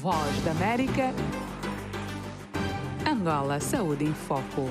Voz da América. Angola Saúde em Foco.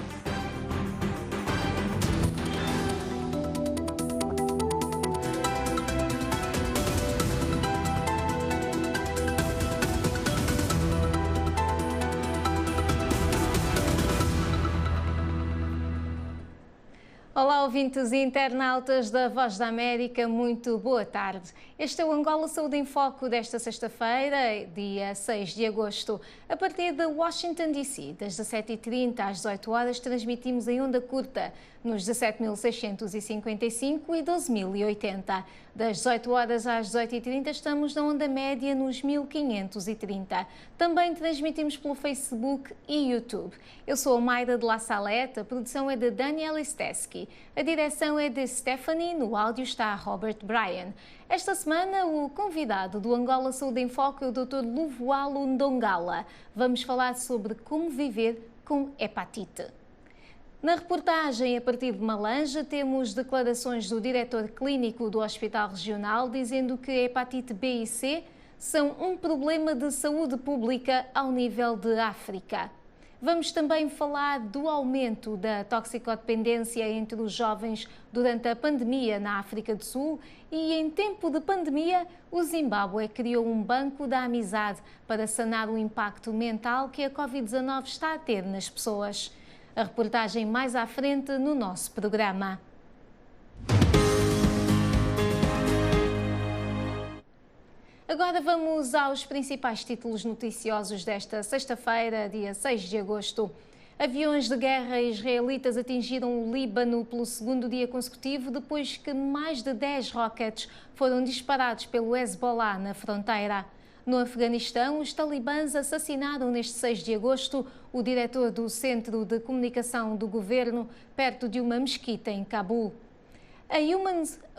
Olá, ouvintes e internautas da Voz da América, muito boa tarde. Este é o Angola Saúde em Foco desta sexta-feira, dia 6 de agosto. A partir de Washington, D.C., das 17h30 às 18 horas, transmitimos em onda curta nos 17.655 e 12.080. Das 18 horas às 18h30 estamos na onda média nos 1.530. Também transmitimos pelo Facebook e YouTube. Eu sou a Mayra de La Salette, a produção é de Daniel Steski, a direção é de Stephanie, no áudio está Robert Bryan. Esta semana o convidado do Angola Saúde em Foco é o Dr. Luvualo Ndongala. Vamos falar sobre como viver com hepatite. Na reportagem, a partir de Malanja, temos declarações do diretor clínico do Hospital Regional dizendo que a hepatite B e C são um problema de saúde pública ao nível de África. Vamos também falar do aumento da toxicodependência entre os jovens durante a pandemia na África do Sul e, em tempo de pandemia, o Zimbábue criou um banco da amizade para sanar o impacto mental que a Covid-19 está a ter nas pessoas. A reportagem mais à frente no nosso programa. Agora vamos aos principais títulos noticiosos desta sexta-feira, dia 6 de agosto. Aviões de guerra israelitas atingiram o Líbano pelo segundo dia consecutivo, depois que mais de 10 rockets foram disparados pelo Hezbollah na fronteira. No Afeganistão, os talibãs assassinaram neste 6 de agosto o diretor do Centro de Comunicação do Governo perto de uma mesquita em Cabul.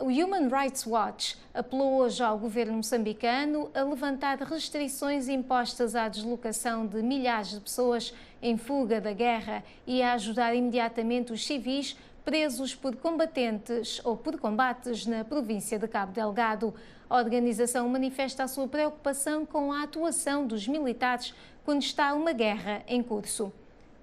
O Human Rights Watch apelou hoje ao governo moçambicano a levantar restrições impostas à deslocação de milhares de pessoas em fuga da guerra e a ajudar imediatamente os civis presos por combatentes ou por combates na província de Cabo Delgado. A organização manifesta a sua preocupação com a atuação dos militares quando está uma guerra em curso.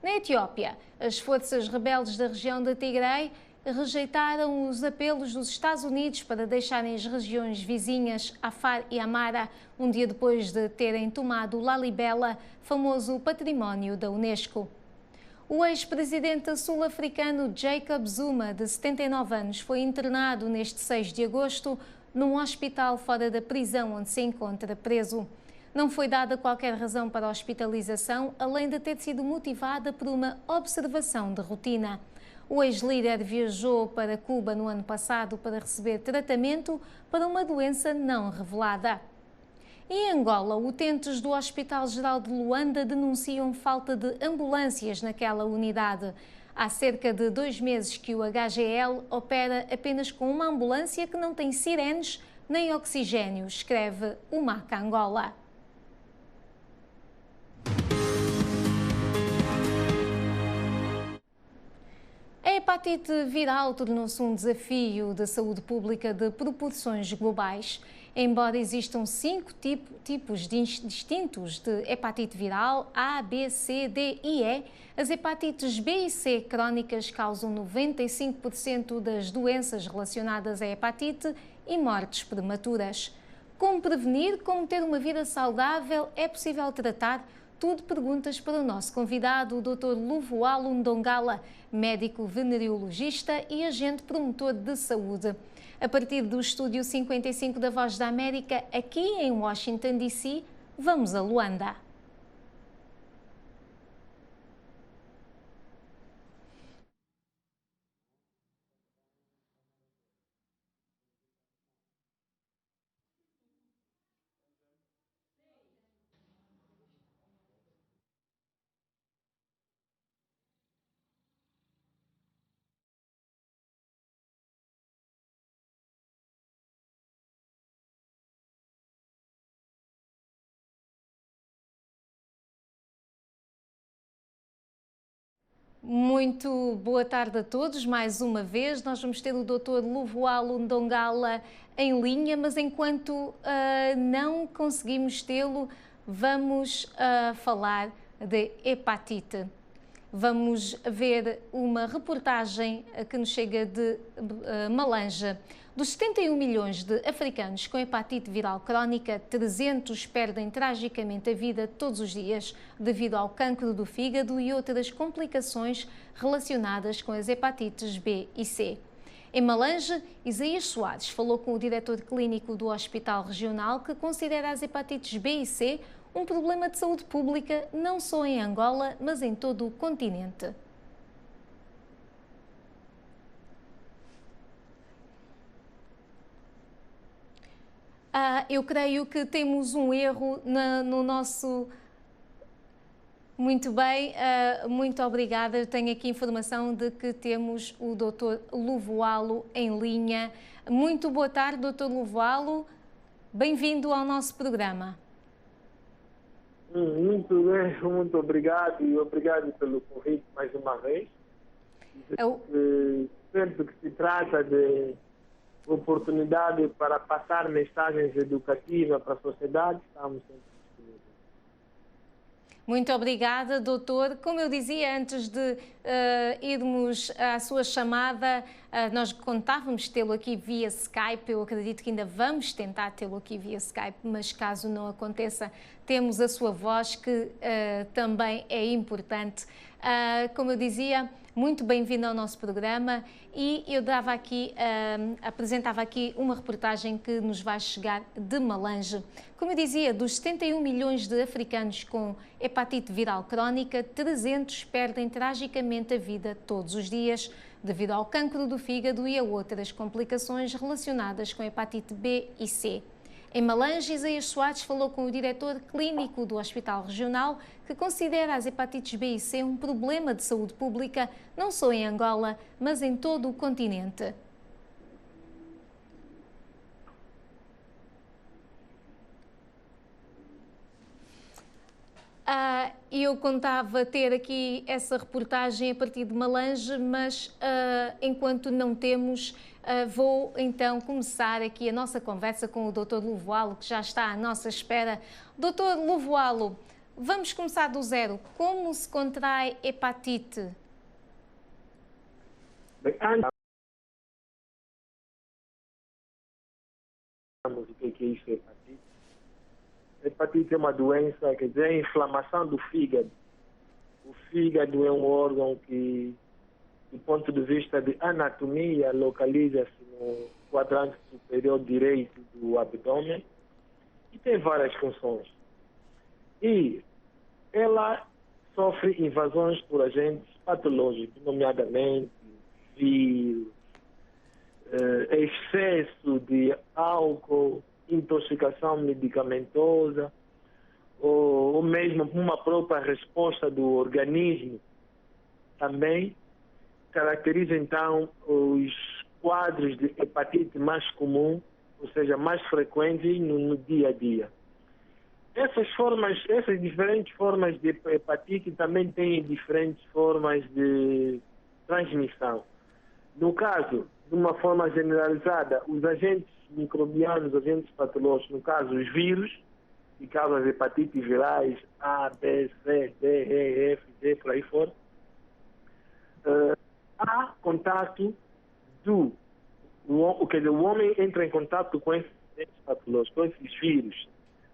Na Etiópia, as forças rebeldes da região de Tigray rejeitaram os apelos dos Estados Unidos para deixarem as regiões vizinhas, Afar e Amara, um dia depois de terem tomado Lalibela, famoso património da Unesco. O ex-presidente sul-africano Jacob Zuma, de 79 anos, foi internado neste 6 de agosto num hospital fora da prisão onde se encontra preso. Não foi dada qualquer razão para a hospitalização, além de ter sido motivada por uma observação de rotina. O ex-líder viajou para Cuba no ano passado para receber tratamento para uma doença não revelada. Em Angola, utentes do Hospital Geral de Luanda denunciam falta de ambulâncias naquela unidade. Há cerca de 2 meses que o HGL opera apenas com uma ambulância que não tem sirenes nem oxigênio, escreve o MAC Angola. A hepatite viral tornou-se um desafio da saúde pública de proporções globais. Embora existam 5 tipos distintos de hepatite viral, A, B, C, D e E, as hepatites B e C crónicas causam 95% das doenças relacionadas à hepatite e mortes prematuras. Como prevenir, como ter uma vida saudável, é possível tratar? Tudo perguntas para o nosso convidado, o Dr. Luvualo Ndongala, médico venereologista e agente promotor de saúde. A partir do Estúdio 55 da Voz da América, aqui em Washington, D.C., vamos a Luanda. Muito boa tarde a todos, mais uma vez. Nós vamos ter o Dr. Luvualo Ndongala em linha, mas enquanto não conseguimos tê-lo, vamos falar de hepatite. Vamos ver uma reportagem que nos chega de Malanje. Dos 71 milhões de africanos com hepatite viral crónica, 300 perdem tragicamente a vida todos os dias devido ao cancro do fígado e outras complicações relacionadas com as hepatites B e C. Em Malanje, Isaías Soares falou com o diretor clínico do Hospital Regional, que considera as hepatites B e C um problema de saúde pública não só em Angola, mas em todo o continente. Eu creio que temos um erro no nosso... Muito bem, muito obrigada. Eu tenho aqui informação de que temos o Dr. Luvoalo em linha. Muito boa tarde, Dr. Luvoalo. Bem-vindo ao nosso programa. Muito bem, muito obrigado e obrigado pelo convite mais uma vez. Sempre que se trata de oportunidade para passar mensagens educativas para a sociedade, estamos sempre disponíveis. Muito obrigada, doutor. Como eu dizia antes de irmos à sua chamada, nós contávamos tê-lo aqui via Skype. Eu acredito que ainda vamos tentar tê-lo aqui via Skype, mas caso não aconteça, temos a sua voz, que também é importante. Como eu dizia, muito bem-vindo ao nosso programa, e eu apresentava aqui uma reportagem que nos vai chegar de Malanje. Como eu dizia, dos 71 milhões de africanos com hepatite viral crónica, 300 perdem tragicamente a vida todos os dias devido ao cancro do fígado e a outras complicações relacionadas com hepatite B e C. Em Malanje, Isaías Soares falou com o diretor clínico do Hospital Regional, que considera as hepatites B e C um problema de saúde pública, não só em Angola, mas em todo o continente. Eu contava ter aqui essa reportagem a partir de Malanje, mas enquanto não temos, vou então começar aqui a nossa conversa com o Dr. Luvoalo, que já está à nossa espera. Dr. Luvoalo, vamos começar do zero. Como se contrai hepatite? Bem, o que é isso, hepatite? Hepatite é uma doença, quer dizer, é inflamação do fígado. O fígado é um órgão que, do ponto de vista de anatomia, localiza-se no quadrante superior direito do abdômen e tem várias funções. E ela sofre invasões por agentes patológicos, nomeadamente vírus, excesso de álcool, intoxicação medicamentosa, ou mesmo uma própria resposta do organismo. Também caracteriza então os quadros de hepatite mais comum, ou seja, mais frequentes no dia a dia. Essas diferentes formas de hepatite também têm diferentes formas de transmissão. No caso, de uma forma generalizada, os agentes microbianos, agentes patológicos, no caso os vírus, que causam as hepatites virais A, B, C, D, E, F, G, por aí fora, há contato o homem entra em contato com esses agentes patológicos, com esses vírus.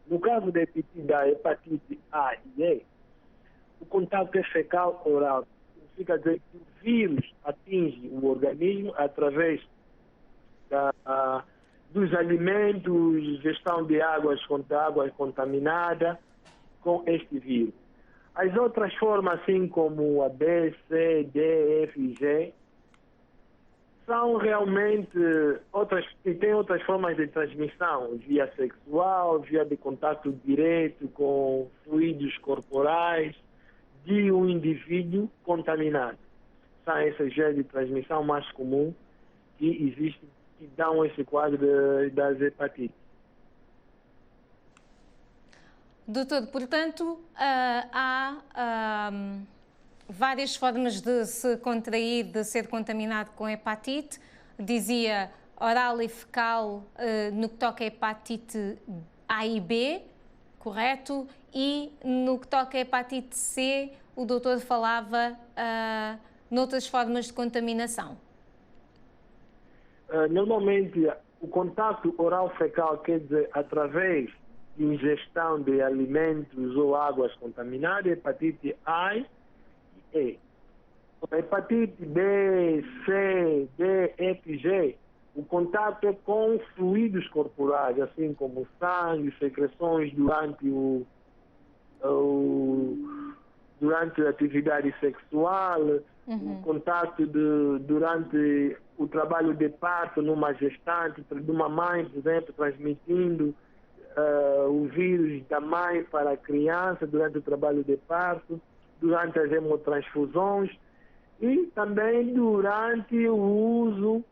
No caso da hepatite A e E, o contato é fecal-oral. Significa dizer que o vírus atinge o organismo através dos alimentos, gestão de água contaminada com este vírus. As outras formas, assim como a B, C, D, F e G, são realmente tem outras formas de transmissão, via sexual, via de contato direto com fluidos corporais de um indivíduo contaminado. São essas vias de transmissão mais comuns que existem, que dão esse quadro das hepatites. Doutor, portanto, há várias formas de se contrair, de ser contaminado com hepatite. Dizia oral e fecal no que toca a hepatite A e B. correto? E no que toca a hepatite C, o doutor falava noutras formas de contaminação. Normalmente, o contato oral-fecal, quer dizer, através de ingestão de alimentos ou águas contaminadas, hepatite A e E. A hepatite B, C, D, F e G, o contato é com fluidos corporais, assim como sangue, secreções durante a atividade sexual, o contato durante o trabalho de parto numa gestante, de uma mãe, por exemplo, transmitindo o vírus da mãe para a criança durante o trabalho de parto, durante as hemotransfusões e também durante o uso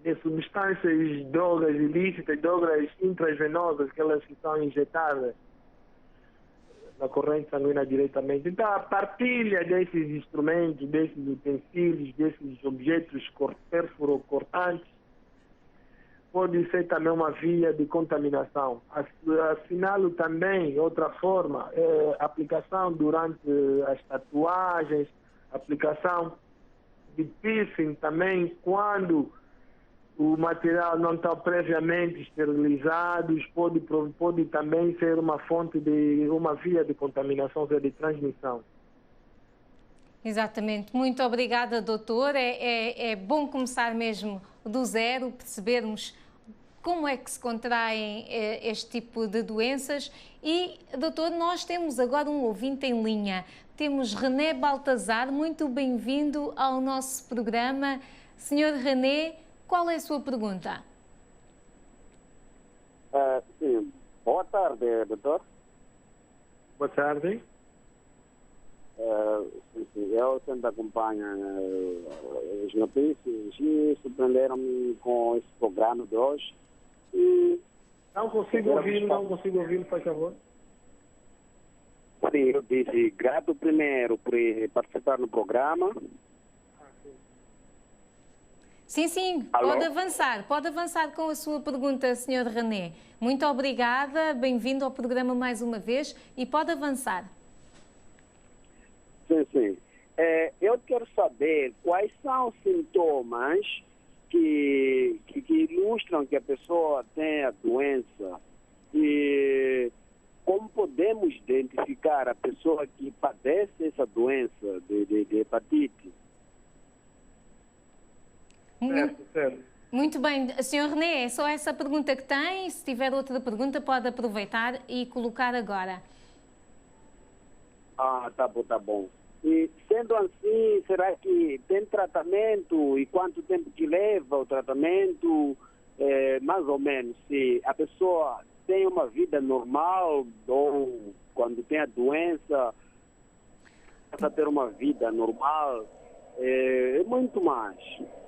de substâncias, drogas ilícitas, drogas intravenosas, aquelas que são injetadas na corrente sanguínea diretamente. Então, a partilha desses instrumentos, desses utensílios, desses objetos perfuro-cortantes, pode ser também uma via de contaminação. Assinalo também, outra forma, a aplicação durante as tatuagens, aplicação de piercing também, quando o material não está previamente esterilizado, pode também ser uma fonte uma via de contaminação, de transmissão. Exatamente. Muito obrigada, doutor. É bom começar mesmo do zero, percebermos como é que se contraem este tipo de doenças. E, doutor, nós temos agora um ouvinte em linha. Temos René Baltazar, muito bem-vindo ao nosso programa. Senhor René, qual é a sua pergunta? Sim. Boa tarde, doutor. Boa tarde. Eu sempre acompanho as notícias e surpreenderam-me com esse programa de hoje. Não consigo ouvir, por favor. Sim, eu disse grato primeiro por participar no programa. Sim, Alô? pode avançar com a sua pergunta, Sr. René. Muito obrigada, bem-vindo ao programa mais uma vez e pode avançar. Sim. Eu quero saber quais são os sintomas que ilustram que a pessoa tem a doença e como podemos identificar a pessoa que padece essa doença de hepatite. Certo. Muito bem. Sr. René, é só essa pergunta que tem. Se tiver outra pergunta, pode aproveitar e colocar agora. Tá bom. E sendo assim, será que tem tratamento e quanto tempo que leva o tratamento? Mais ou menos, se a pessoa tem uma vida normal ou quando tem a doença, passa a ter uma vida normal, muito mais.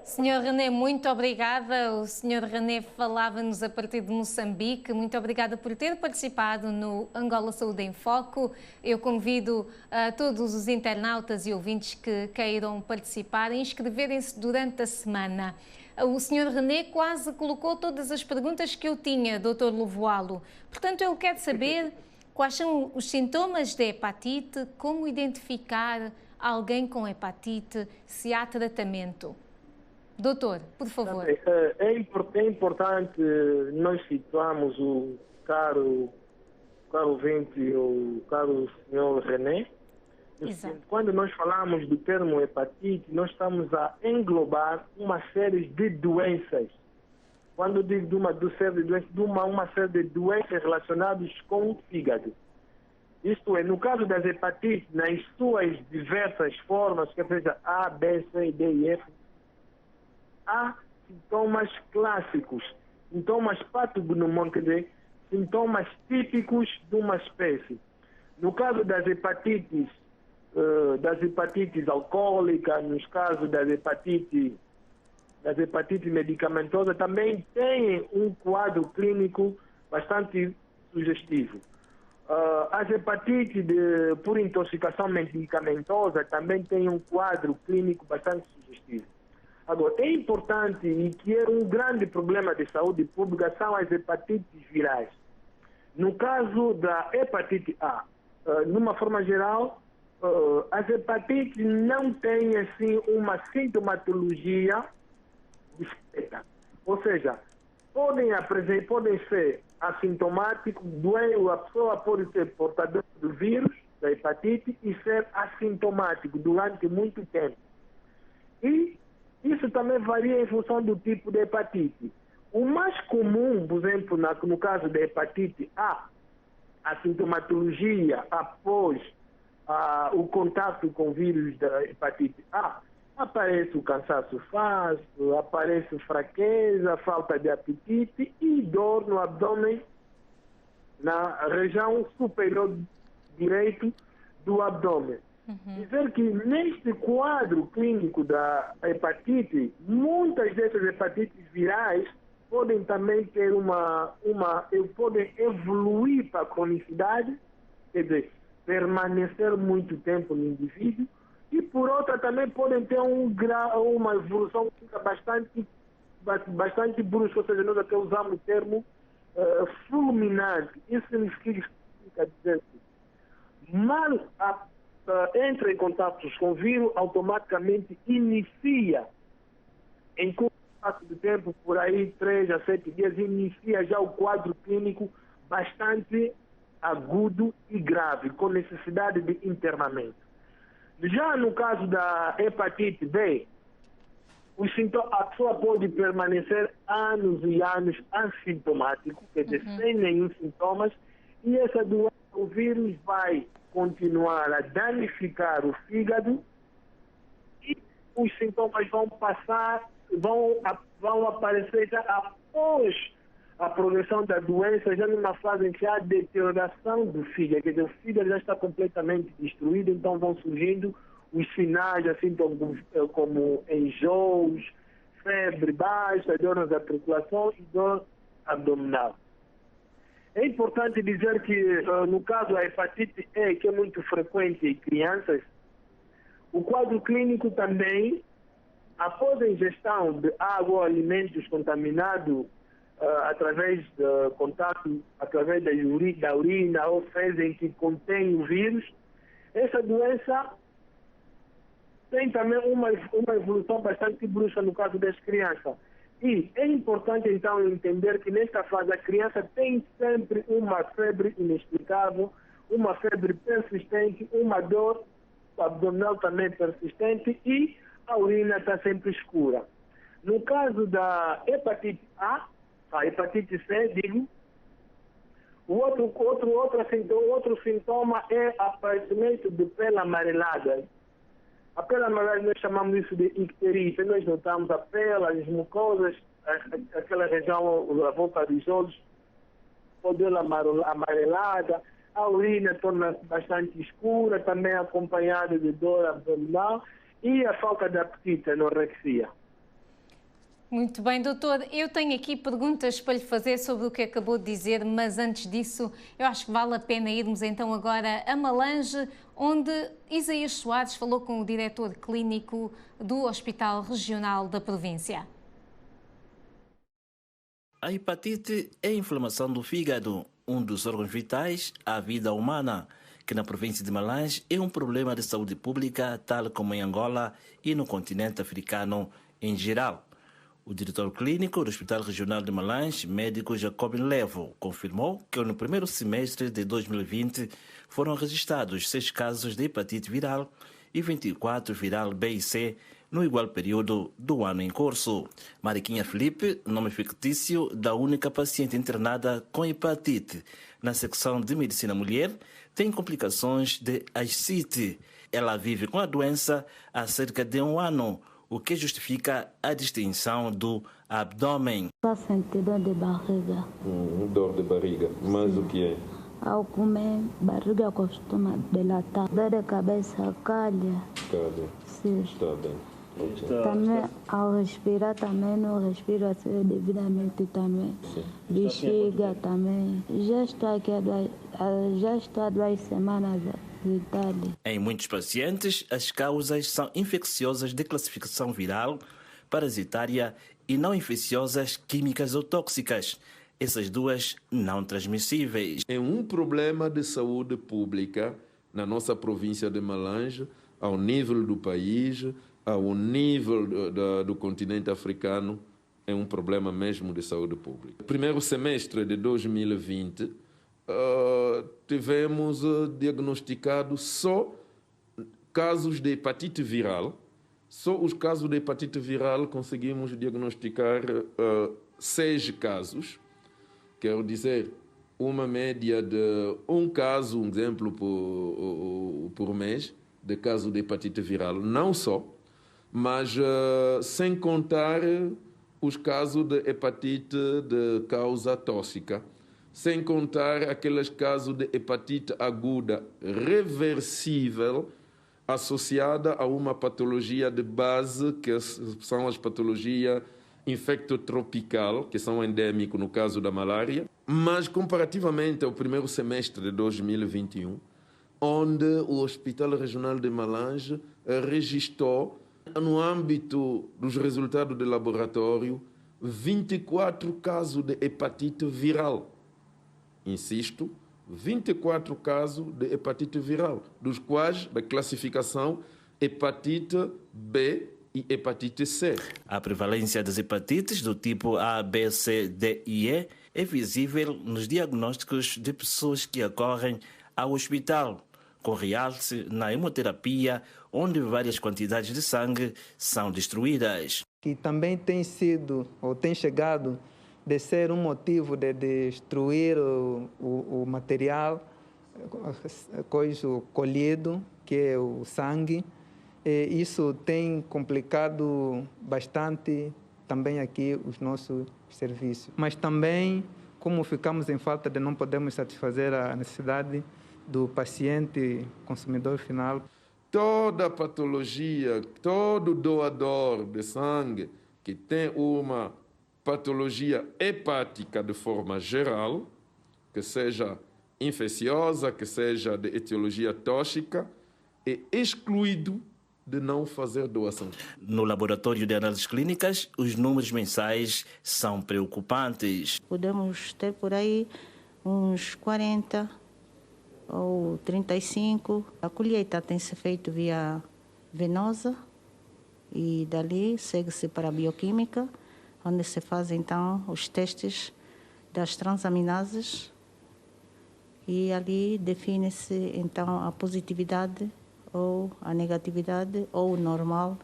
Sr. René, muito obrigada. O Sr. René falava-nos a partir de Moçambique. Muito obrigada por ter participado no Angola Saúde em Foco. Eu convido a todos os internautas e ouvintes que queiram participar a inscreverem-se durante a semana. O Sr. René quase colocou todas as perguntas que eu tinha, Dr. Lovoalo. Portanto, eu quero saber quais são os sintomas da hepatite, como identificar alguém com hepatite, se há tratamento. Doutor, por favor. É importante nós situarmos o caro ouvinte, o caro senhor René. Exato. Quando nós falamos do termo hepatite, nós estamos a englobar uma série de doenças. Quando digo de uma série de doenças relacionadas com o fígado. Isto é, no caso das hepatites, nas suas diversas formas, que seja A, B, C, D e F, há sintomas clássicos, sintomas patognomônicos, sintomas típicos de uma espécie. No caso das hepatites alcoólicas, nos casos das hepatites medicamentosas, também tem um quadro clínico bastante sugestivo. As hepatites por intoxicação medicamentosa também tem um quadro clínico bastante sugestivo. Agora, é importante e que é um grande problema de saúde pública são as hepatites virais. No caso da hepatite A, numa forma geral, as hepatites não têm assim uma sintomatologia discreta. Ou seja, podem ser assintomáticos, a pessoa pode ser portadora do vírus, da hepatite, e ser assintomático durante muito tempo. E isso também varia em função do tipo de hepatite. O mais comum, por exemplo, no caso da hepatite A, a sintomatologia após o contato com o vírus da hepatite A, aparece o cansaço fácil, aparece fraqueza, falta de apetite e dor no abdômen, na região superior direito do abdômen. Dizer que neste quadro clínico da hepatite, muitas dessas hepatites virais podem também ter podem evoluir para a cronicidade, quer dizer, permanecer muito tempo no indivíduo, e por outra também podem ter uma evolução bastante brusca, ou seja, nós até usamos o termo fulminante. Isso significa dizer que mal entra em contato com o vírus, automaticamente inicia, em curto espaço de tempo, por aí 3 a 7 dias, inicia já o quadro clínico bastante agudo e grave, com necessidade de internamento. Já no caso da hepatite B, a pessoa pode permanecer anos e anos assintomático, quer dizer, sem nenhum sintomas, e essa doença, o vírus vai continuar a danificar o fígado e os sintomas vão aparecer já após a progressão da doença, já numa fase em que há deterioração do fígado, quer dizer, o fígado já está completamente destruído, então vão surgindo os sinais, assim como enjoos, febre baixa, dor nas articulações e dor abdominal. É importante dizer que, no caso da hepatite E, que é muito frequente em crianças, o quadro clínico também, após a ingestão de água ou alimentos contaminados, através do contato, através da urina ou fezes que contém o vírus, essa doença tem também uma evolução bastante brusca no caso das crianças. E é importante então entender que nesta fase a criança tem sempre uma febre inexplicável, uma febre persistente, uma dor abdominal também persistente e a urina está sempre escura. No caso da hepatite A, a hepatite C, digo, o outro sintoma é aparecimento de pele amarelada. A pele amarelada nós chamamos isso de icterícia. Nós notamos a pele, as mucosas, aquela região à volta dos olhos, toda amarelada, a urina torna-se bastante escura, também acompanhada de dor abdominal e a falta de apetite, anorexia. Muito bem, doutor. Eu tenho aqui perguntas para lhe fazer sobre o que acabou de dizer, mas antes disso, eu acho que vale a pena irmos então agora a Malange, onde Isaías Soares falou com o diretor clínico do Hospital Regional da província. A hepatite é a inflamação do fígado, um dos órgãos vitais à vida humana, que na província de Malange é um problema de saúde pública, tal como em Angola e no continente africano em geral. O diretor clínico do Hospital Regional de Malange, médico Jacob Levo, confirmou que no primeiro semestre de 2020 foram registrados 6 casos de hepatite viral e 24 viral B e C no igual período do ano em curso. Mariquinha Felipe, nome fictício da única paciente internada com hepatite na secção de Medicina Mulher, tem complicações de ascite. Ela vive com a doença há cerca de 1 ano, o que justifica a distinção do abdômen. Só senti dor de barriga. Dor de barriga, mas o que é? Ao comer, barriga costuma dilatar. Dor de cabeça, calha. Calha. Sim. Está bem. Okay. Também, ao respirar, também não respiro assim devidamente também. Sim. Bexiga também. Já estou há 2 semanas. Em muitos pacientes, as causas são infecciosas de classificação viral, parasitária e não infecciosas, químicas ou tóxicas. essas duas não transmissíveis. É um problema de saúde pública na nossa província de Malange, ao nível do país, ao nível do continente africano, é um problema mesmo de saúde pública. No primeiro semestre de 2020, tivemos diagnosticados só casos de hepatite viral. Só os casos de hepatite viral conseguimos diagnosticar 6 casos. Quero dizer, uma média de um caso, um exemplo por mês, de caso de hepatite viral. Não só, mas sem contar os casos de hepatite de causa tóxica, sem contar aqueles casos de hepatite aguda reversível associada a uma patologia de base, que são as patologias infectotropical, que são endêmicas no caso da malária, mas comparativamente ao primeiro semestre de 2021, onde o Hospital Regional de Malange registrou, no âmbito dos resultados de laboratório, 24 casos de hepatite viral. Insisto, 24 casos de hepatite viral, dos quais a classificação hepatite B e hepatite C. A prevalência das hepatites do tipo A, B, C, D e E é visível nos diagnósticos de pessoas que acorrem ao hospital, com realce na hemoterapia, onde várias quantidades de sangue são destruídas. Que também tem sido, ou tem chegado, de ser um motivo de destruir o material colhido, que é o sangue. E isso tem complicado bastante também aqui os nossos serviços. Mas também, como ficamos em falta de não podemos satisfazer a necessidade do paciente consumidor final. Toda patologia, todo doador de sangue que tem uma patologia hepática de forma geral, que seja infecciosa, que seja de etiologia tóxica, é excluído de não fazer doação. No laboratório de análises clínicas, os números mensais são preocupantes. Podemos ter por aí uns 40 ou 35. A colheita tem se feito via venosa e dali segue-se para a bioquímica, onde se fazem então os testes das transaminases e ali define-se então a positividade ou a negatividade ou o normal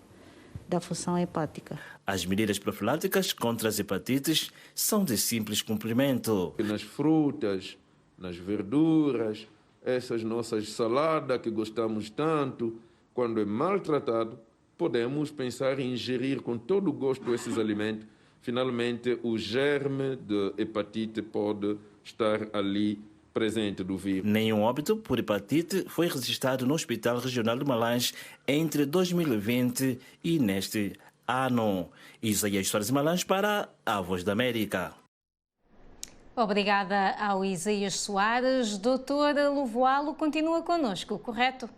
da função hepática. As medidas profiláticas contra as hepatites são de simples cumprimento. Nas frutas, nas verduras, essas nossas saladas que gostamos tanto, quando é maltratado, podemos pensar em ingerir com todo o gosto esses alimentos. Finalmente, o germe de hepatite pode estar ali presente do vírus. Nenhum óbito por hepatite foi registrado no Hospital Regional de Malange entre 2020 e neste ano. Isaías Soares de Malange para a Voz da América. Obrigada ao Isaías Soares. Doutora Lovoalo continua connosco, correto?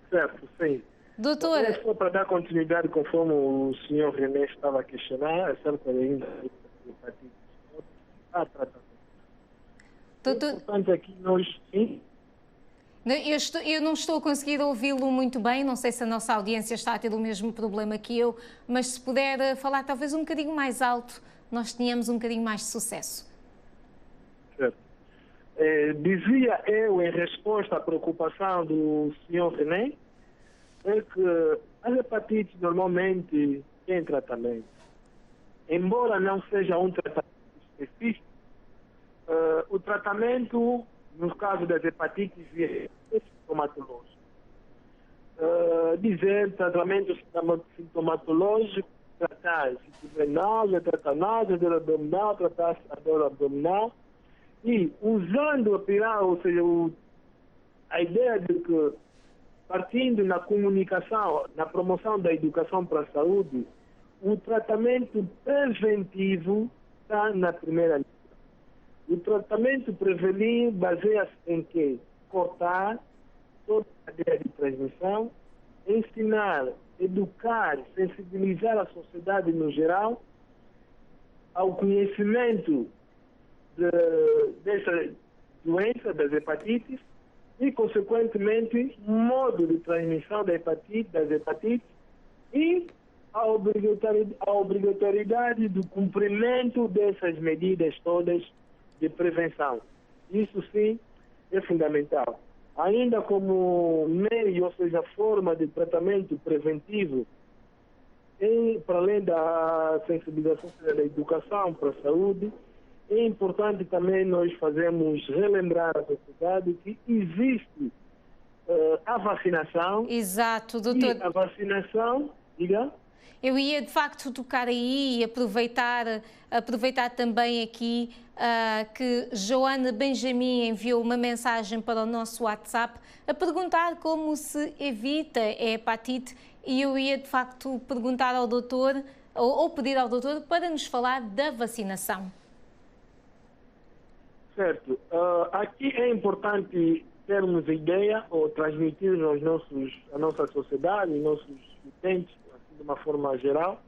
Certo, sim. Doutora... Só para dar continuidade, conforme o senhor René estava a questionar, acerca da hepatite, a tratamento. Doutor... Portanto, aqui nós... Sim? Eu não estou a conseguir ouvi-lo muito bem, não sei se a nossa audiência está a ter o mesmo problema que eu, mas se puder falar talvez um bocadinho mais alto, nós tínhamos um bocadinho mais de sucesso. Certo. Dizia eu, em resposta à preocupação do senhor René, é que as hepatites normalmente têm tratamento. Embora não seja um tratamento específico, o tratamento, no caso das hepatites, é sintomatológico. Dizer tratamento sintomatológico, tratar se tiver náusea, tratar náusea, dor abdominal, tratar a dor abdominal, e usando a pilar, ou seja, a ideia de que, partindo na comunicação, na promoção da educação para a saúde, o tratamento preventivo está na primeira linha. O tratamento preventivo baseia-se em quê? Cortar toda a cadeia de transmissão, ensinar, educar, sensibilizar a sociedade no geral ao conhecimento dessa doença, das hepatites, e, consequentemente, modo de transmissão das hepatites e a obrigatoriedade do cumprimento dessas medidas todas de prevenção. Isso sim é fundamental. Ainda como meio, ou seja, forma de tratamento preventivo, para além da sensibilização da educação para a saúde, é importante também nós fazermos relembrar à sociedade que existe a vacinação. Exato, doutor. E a vacinação, diga? Eu ia de facto tocar aí e aproveitar também aqui que Joana Benjamin enviou uma mensagem para o nosso WhatsApp a perguntar como se evita a hepatite, e eu ia de facto perguntar ao doutor, ou pedir ao doutor para nos falar da vacinação. Certo. Aqui é importante termos a ideia ou transmitir à nossa sociedade, aos nossos utentes, assim, de uma forma geral,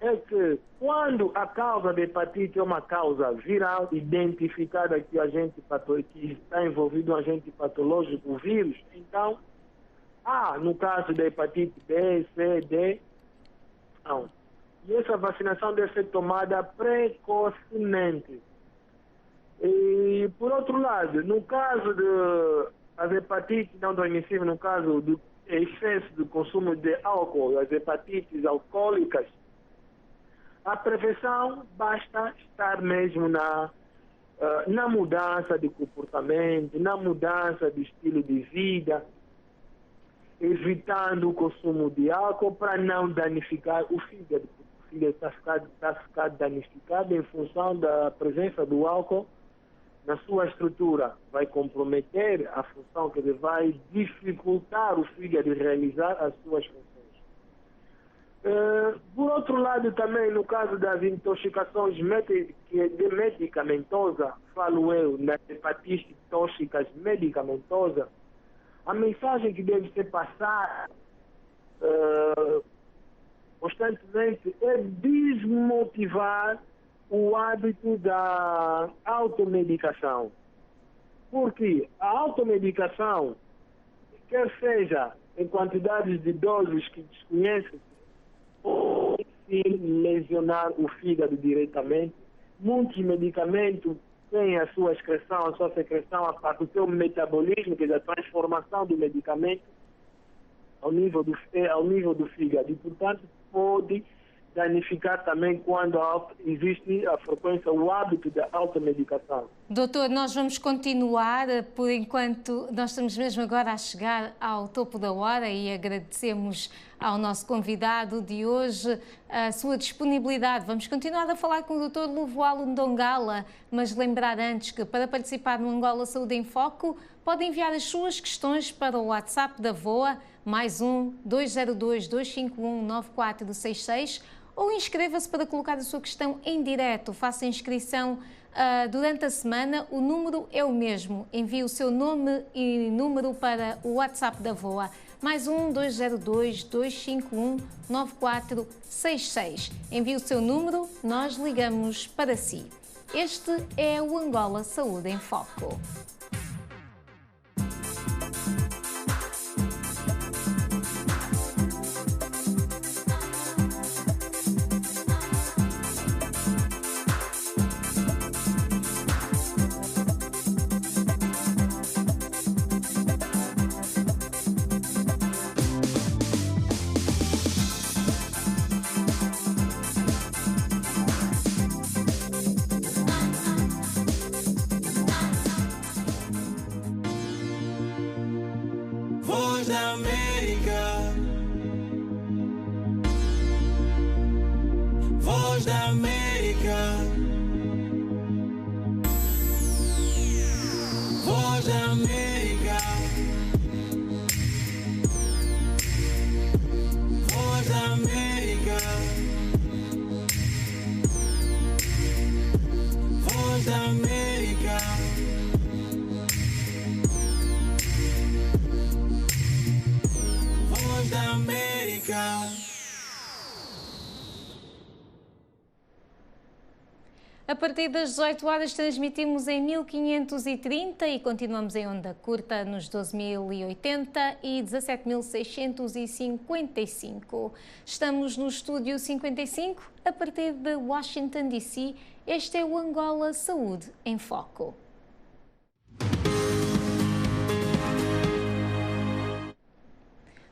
é que quando a causa da hepatite é uma causa viral, identificada que está envolvido um agente patológico, o vírus, então, no caso da hepatite B, C, D, não. E essa vacinação deve ser tomada precocemente. E, por outro lado, no caso das hepatites não transmissíveis, no caso do excesso do consumo de álcool, as hepatites alcoólicas, a prevenção basta estar mesmo na mudança de comportamento, na mudança de estilo de vida, evitando o consumo de álcool para não danificar o fígado. O fígado está ficando danificado em função da presença do álcool na sua estrutura, vai comprometer a função, que vai dificultar o fígado de realizar as suas funções. Por outro lado, também, no caso das intoxicações medicamentosas, falo eu, nas hepatites tóxicas medicamentosas, a mensagem que deve ser passada constantemente é desmotivar o hábito da automedicação. Porque a automedicação, quer seja em quantidades de doses que desconhecem, pode lesionar o fígado diretamente. Muitos medicamentos têm a sua excreção, a sua secreção a partir do seu metabolismo, que é a transformação do medicamento ao nível do fígado. E, portanto, pode danificar também quando existe a frequência, o hábito da automedicação. Doutor, nós vamos continuar, por enquanto nós estamos mesmo agora a chegar ao topo da hora e agradecemos ao nosso convidado de hoje a sua disponibilidade. Vamos continuar a falar com o Dr. Luvoalo Ndongala, mas lembrar antes que para participar no Angola Saúde em Foco pode enviar as suas questões para o WhatsApp da VOA, +1 202 251 9466, ou inscreva-se para colocar a sua questão em direto. Faça a inscrição durante a semana, o número é o mesmo. Envie o seu nome e número para o WhatsApp da VOA, +1 202 251 9466. Envie o seu número, nós ligamos para si. Este é o Angola Saúde em Foco. A partir das 18 horas transmitimos em 1530 e continuamos em onda curta nos 12.080 e 17.655. Estamos no estúdio 55, a partir de Washington, D.C. Este é o Angola Saúde em Foco.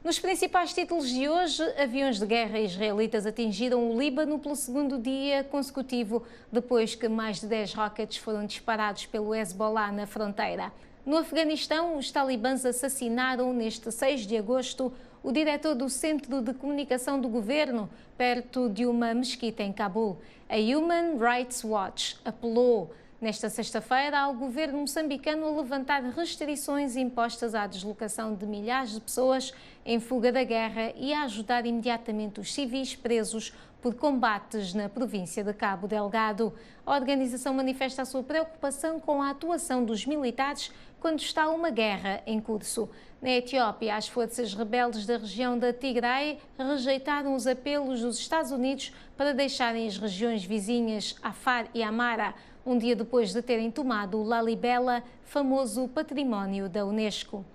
Nos principais títulos de hoje, aviões de guerra israelitas atingiram o Líbano pelo segundo dia consecutivo, depois que mais de 10 rockets foram disparados pelo Hezbollah na fronteira. No Afeganistão, os talibãs assassinaram, neste 6 de agosto, o diretor do Centro de Comunicação do Governo, perto de uma mesquita em Cabul. A Human Rights Watch apelou nesta sexta-feira ao governo moçambicano a levantar restrições impostas à deslocação de milhares de pessoas em fuga da guerra e a ajudar imediatamente os civis presos por combates na província de Cabo Delgado. A organização manifesta a sua preocupação com a atuação dos militares quando está uma guerra em curso. Na Etiópia, as forças rebeldes da região da Tigray rejeitaram os apelos dos Estados Unidos para deixarem as regiões vizinhas Afar e Amara, um dia depois de terem tomado o Lalibela, famoso património da Unesco.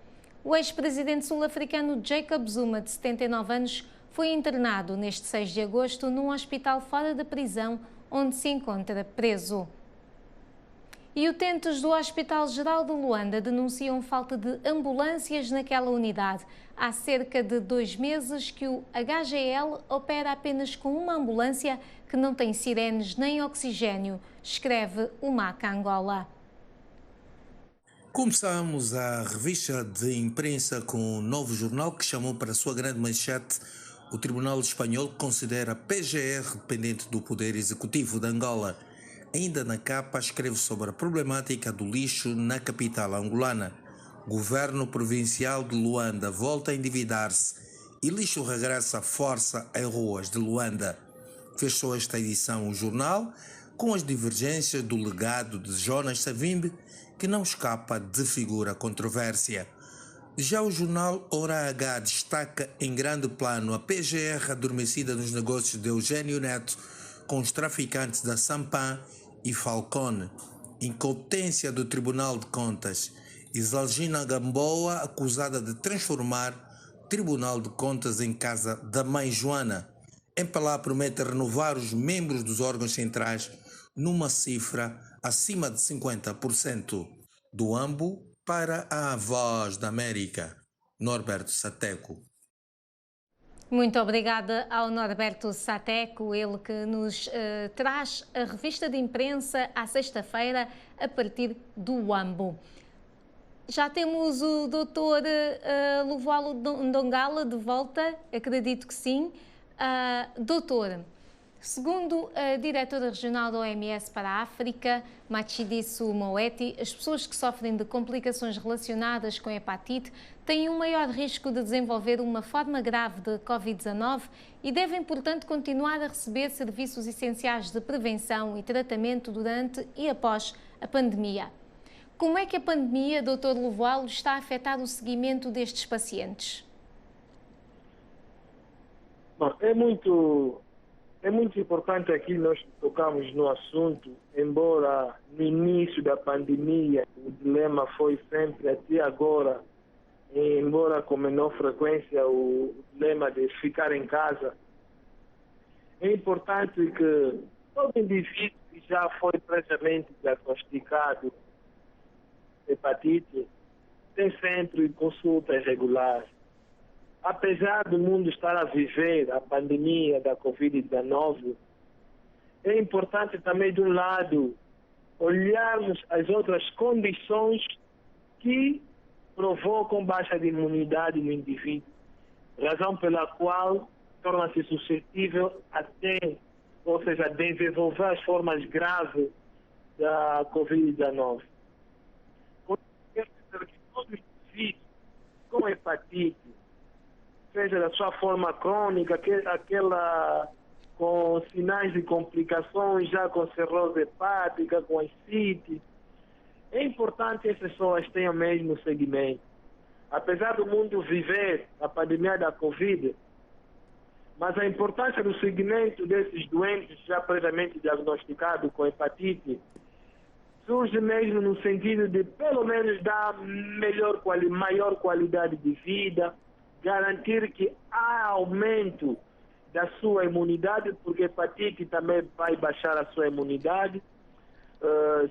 O ex-presidente sul-africano Jacob Zuma, de 79 anos, foi internado neste 6 de agosto num hospital fora da prisão, onde se encontra preso. E utentes do Hospital Geral de Luanda denunciam falta de ambulâncias naquela unidade. Há cerca de 2 meses que o HGL opera apenas com uma ambulância que não tem sirenes nem oxigênio, escreve o MAC Angola. Começamos a revista de imprensa com um novo jornal que chamou para a sua grande manchete: o Tribunal Espanhol considera PGR dependente do Poder Executivo de Angola. Ainda na capa escreve sobre a problemática do lixo na capital angolana. Governo provincial de Luanda volta a endividar-se e lixo regressa à força em ruas de Luanda. Fechou esta edição o jornal com as divergências do legado de Jonas Savimbi, que não escapa de figura controvérsia. Já o jornal Hora H destaca em grande plano a PGR adormecida nos negócios de Eugênio Neto com os traficantes da Sampan e Falcone, incompetência do Tribunal de Contas, Isalgina Gamboa acusada de transformar o Tribunal de Contas em casa da mãe Joana. Empalá promete renovar os membros dos órgãos centrais numa cifra acima de 50%. Do Ambo para a Voz da América, Norberto Sateco. Muito obrigada ao Norberto Sateco, ele que nos traz a revista de imprensa à sexta-feira a partir do Ambo. Já temos o Dr. Luvalo Ndongala de volta, acredito que sim. Doutor, segundo a diretora regional da OMS para a África, Matshidiso Moeti, as pessoas que sofrem de complicações relacionadas com a hepatite têm um maior risco de desenvolver uma forma grave de Covid-19 e devem, portanto, continuar a receber serviços essenciais de prevenção e tratamento durante e após a pandemia. Como é que a pandemia, Dr. Luvalo, está a afetar o seguimento destes pacientes? Bom, é muito importante aqui nós tocamos no assunto, embora no início da pandemia o dilema foi sempre até agora, embora com menor frequência, o dilema de ficar em casa. É importante que todo indivíduo que já foi previamente diagnosticado de hepatite tem sempre consultas regulares. Apesar do mundo estar a viver a pandemia da Covid-19, é importante também, de um lado, olharmos as outras condições que provocam baixa de imunidade no indivíduo, razão pela qual torna-se suscetível até, ou seja, desenvolver as formas graves da Covid-19. Quer dizer que todos os indivíduos com hepatite, seja da sua forma crônica, aquela com sinais de complicações, já com cirrose hepática, com ascite, é importante que as pessoas tenham mesmo segmento. Apesar do mundo viver a pandemia da Covid, Mas a importância do seguimento desses doentes já previamente diagnosticados com hepatite surge mesmo no sentido de, pelo menos, dar maior qualidade de vida, garantir que há aumento da sua imunidade, porque a hepatite também vai baixar a sua imunidade.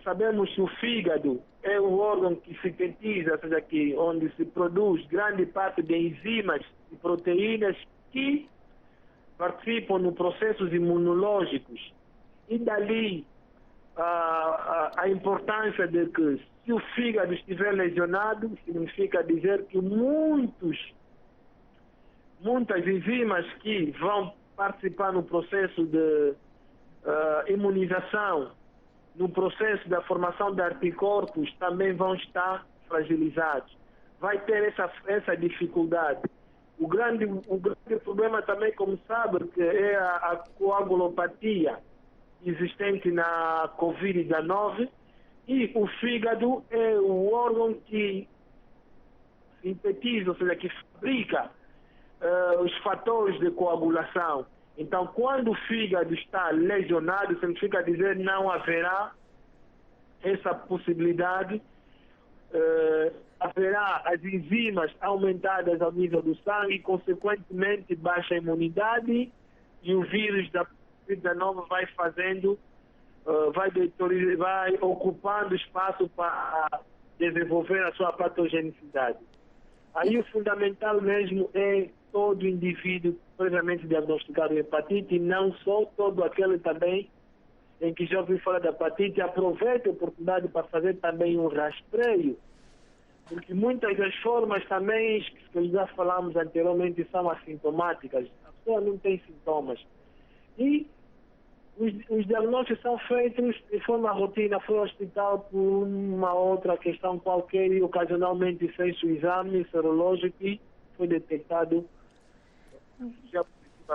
Sabemos que o fígado é o órgão que sintetiza, ou seja, onde se produz grande parte de enzimas e proteínas que participam nos processos imunológicos. E dali a importância de que, se o fígado estiver lesionado, significa dizer que muitas enzimas que vão participar no processo de imunização, no processo da formação de anticorpos, também vão estar fragilizados. Vai ter essa dificuldade. O grande problema também, como sabe, que é a coagulopatia existente na Covid-19, e o fígado é o órgão que sintetiza, ou seja, que fabrica os fatores de coagulação. Então, quando o fígado está lesionado, significa dizer não haverá essa possibilidade, haverá as enzimas aumentadas ao nível do sangue e, consequentemente, baixa imunidade, e o vírus da Covid-19 vai ocupando espaço para desenvolver a sua patogenicidade. Aí o fundamental mesmo é todo indivíduo previamente diagnosticado de hepatite, e não só, todo aquele também em que já ouviu falar da hepatite, aproveite a oportunidade para fazer também um rastreio, porque muitas das formas também que já falamos anteriormente são assintomáticas. A pessoa não tem sintomas. E os diagnósticos são feitos de forma rotina, foi ao hospital por uma outra questão qualquer e ocasionalmente fez o exame serológico e foi detectado.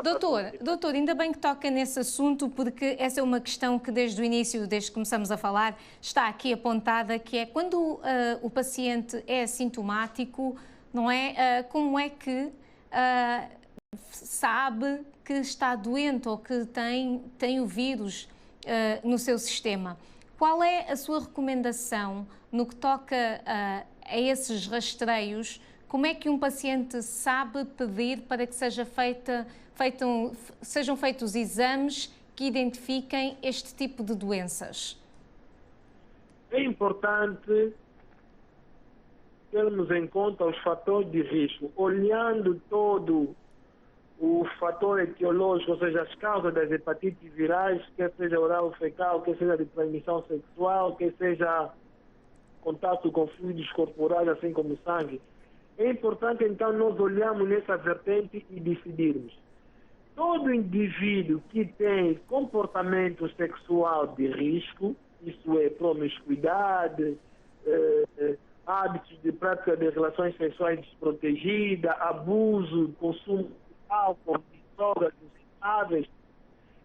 Doutor, ainda bem que toca nesse assunto, porque essa é uma questão que desde o início, desde que começamos a falar, está aqui apontada, que é quando o paciente é assintomático, não é? Como é que sabe que está doente ou que tem o vírus no seu sistema? Qual é a sua recomendação no que toca a esses rastreios? Como é que um paciente sabe pedir para que sejam feitos exames que identifiquem este tipo de doenças? É importante termos em conta os fatores de risco, olhando todo o fator etiológico, ou seja, as causas das hepatites virais, quer seja oral ou fecal, quer seja de transmissão sexual, quer seja contato com fluidos corporais, assim como sangue. É importante, então, nós olharmos nessa vertente e decidirmos. Todo indivíduo que tem comportamento sexual de risco, isso é promiscuidade, hábitos de prática de relações sexuais desprotegidas, abuso, consumo de álcool, de drogas injetáveis,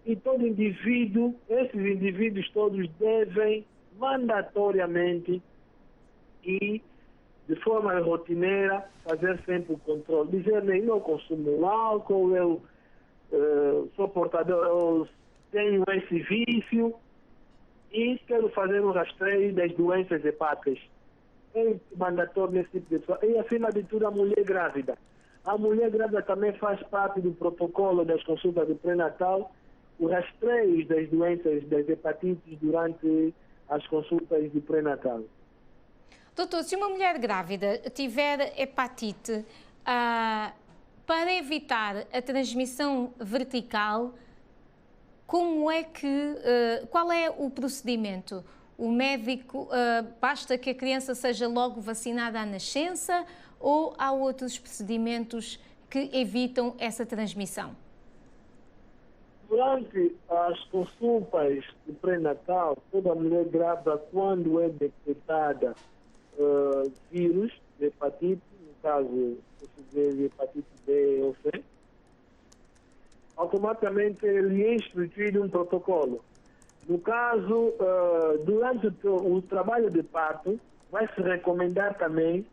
e todo indivíduo, esses indivíduos todos devem mandatoriamente e de forma rotineira fazer sempre o controle, dizer, eu consumo álcool, eu sou portador, eu tenho esse vício e quero fazer um rastreio das doenças hepáticas. É mandatório nesse tipo de pessoa. E, acima de tudo, a mulher grávida. A mulher grávida também faz parte do protocolo das consultas de pré-natal, o rastreio das doenças, das hepatites durante as consultas de pré-natal. Doutor, se uma mulher grávida tiver hepatite, para evitar a transmissão vertical, qual é o procedimento? O médico, basta que a criança seja logo vacinada à nascença, ou há outros procedimentos que evitam essa transmissão? Durante as consultas de pré-natal, toda mulher grávida, quando é detectada vírus de hepatite, no caso de hepatite B ou C, automaticamente ele é instituído um protocolo. No caso, durante o trabalho de parto, vai se recomendar também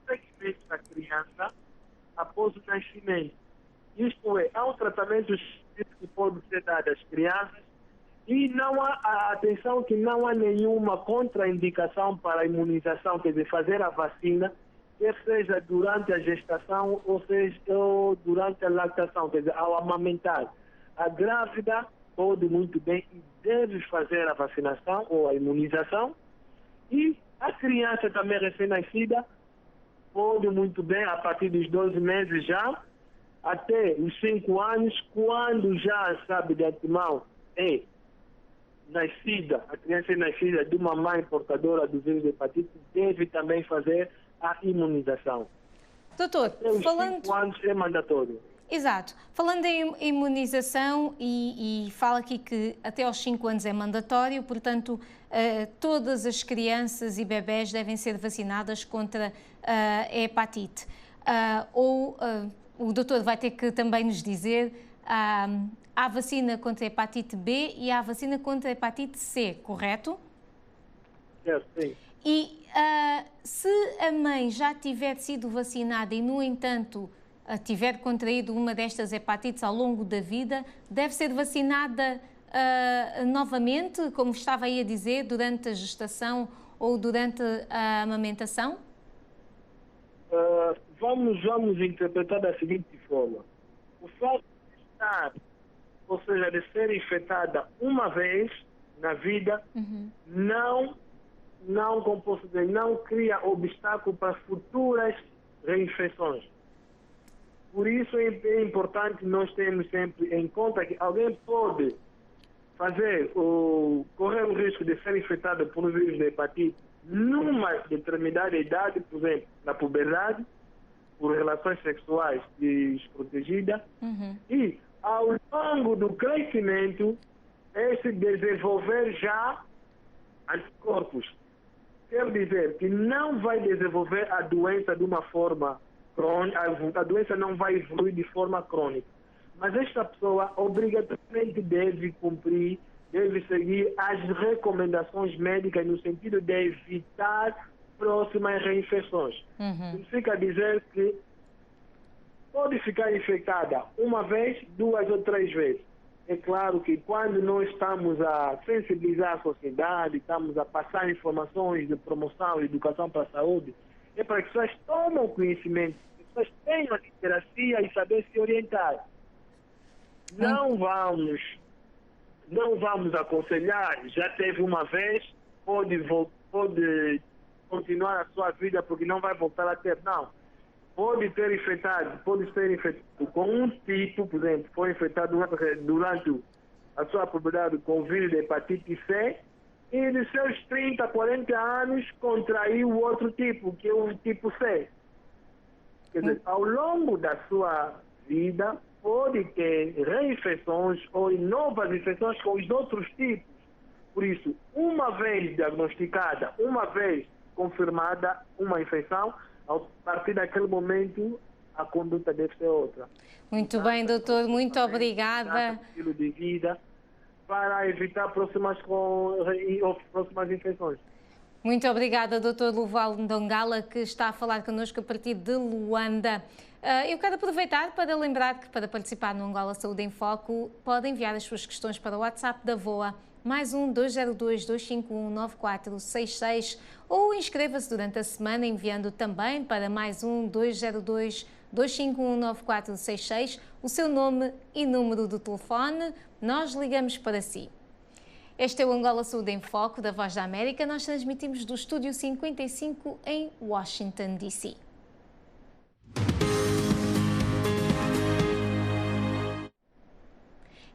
o segmento da criança após o nascimento. Isto é, há um tratamento específico que pode ser dado às crianças e não há, atenção que não há nenhuma contraindicação para a imunização, quer dizer, fazer a vacina, quer seja durante a gestação ou durante a lactação, quer dizer, ao amamentar. A grávida pode muito bem e deve fazer a vacinação ou a imunização, e a criança também recém-nascida pode muito bem, a partir dos 12 meses já, até os 5 anos, quando já sabe de antemão, é nascida, a criança é nascida de uma mãe portadora do vírus de hepatite, deve também fazer a imunização. Doutor, até os 5 anos é mandatório. Exato. Falando em imunização e fala aqui que até aos 5 anos é mandatório, portanto, todas as crianças e bebés devem ser vacinadas contra a hepatite. O doutor vai ter que também nos dizer, há vacina contra a hepatite B e há vacina contra a hepatite C, correto? Sim. E se a mãe já tiver sido vacinada e, no entanto, tiver contraído uma destas hepatites ao longo da vida, deve ser vacinada novamente, como estava aí a dizer, durante a gestação ou durante a amamentação? Vamos interpretar da seguinte forma. O fato de estar, ou seja, de ser infectada uma vez na vida, como posso dizer, não cria obstáculo para futuras reinfecções. Por isso é importante nós termos sempre em conta que alguém pode correr o risco de ser infectado por um vírus de hepatite numa determinada idade, por exemplo, na puberdade, por relações sexuais desprotegidas, e ao longo do crescimento, esse desenvolver já anticorpos. Quer dizer que não vai desenvolver a doença de uma forma crônica, a doença não vai evoluir de forma crônica. Mas esta pessoa obrigatoriamente deve seguir as recomendações médicas no sentido de evitar próximas reinfecções. Significa dizer que pode ficar infectada uma vez, 2 ou 3 vezes. É claro que quando nós estamos a sensibilizar a sociedade, estamos a passar informações de promoção e educação para a saúde, é para que as pessoas tomem conhecimento, que as pessoas tenham a literacia e saber se orientar. Não vamos aconselhar, já teve uma vez, pode continuar a sua vida porque não vai voltar a ter. Não. Pode ser infectado com um tipo, por exemplo, foi infectado durante a sua puberdade com vírus de hepatite C e de seus 30, 40 anos contraiu o outro tipo, que é o tipo C. Quer dizer, ao longo da sua vida, pode ter reinfecções ou novas infecções com os outros tipos. Por isso, uma vez diagnosticada, uma vez confirmada uma infecção, a partir daquele momento, a conduta deve ser outra. Muito bem, doutor, muito obrigada. Estilo de vida para evitar próximas infecções. Muito obrigada, doutor Luval Ndongala, que está a falar connosco a partir de Luanda. Eu quero aproveitar para lembrar que para participar no Angola Saúde em Foco pode enviar as suas questões para o WhatsApp da VOA, +1 202 251 9466, ou inscreva-se durante a semana enviando também para +1 202 251 9466 o seu nome e número de telefone. Nós ligamos para si. Este é o Angola Saúde em Foco da Voz da América. Nós transmitimos do Estúdio 55 em Washington, D.C.